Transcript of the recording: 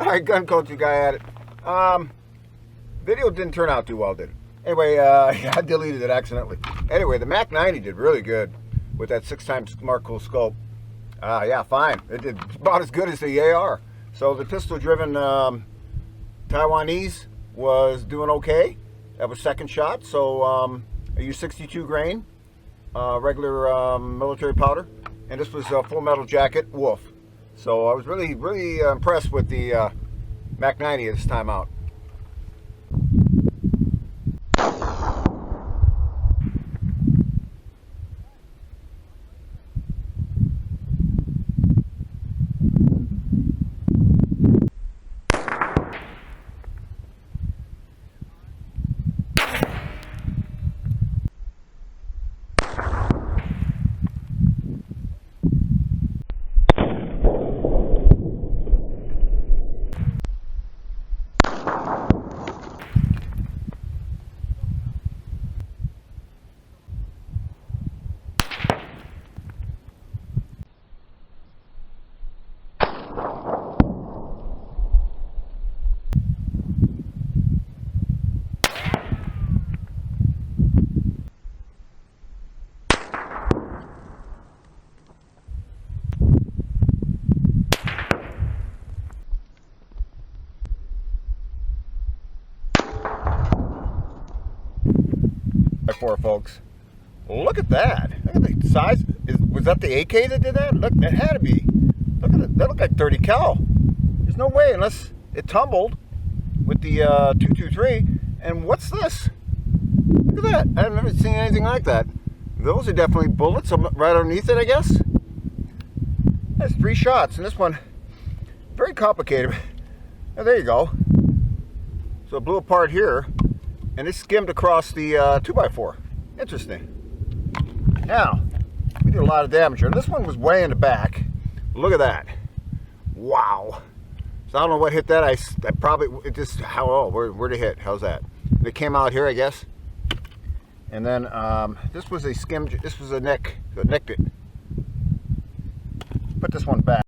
Alright, gun culture guy at it. Video didn't turn out too well, did it? Anyway, I deleted it accidentally. Anyway, the MAK-90 did really good with that 6x Mark scope. Yeah, fine. It did about as good as the AR. So the pistol-driven Taiwanese was doing okay. That was second shot. So I used 62 grain, regular military powder, and this was a full metal jacket, Wolf. So I was really impressed with the MAK-90 this time out. For folks, look at that. Look at the size. Was that the AK that did that? Look, it had to be. Look at it. That looked like 30 cal. There's no way unless it tumbled with the 223. And what's this? Look at that. I've never seen anything like that. Those are definitely bullets right underneath it, I guess. That's 3 shots, and this one very complicated. Oh, there you go. So it blew apart here. And it skimmed across the 2x4. Interesting. Now, we did a lot of damage here. This one was way in the back. Look at that. Wow. So I don't know what hit that. I probably, it just, where'd it hit? How's that? It came out here, I guess. And then this was a neck bit. Put this one back.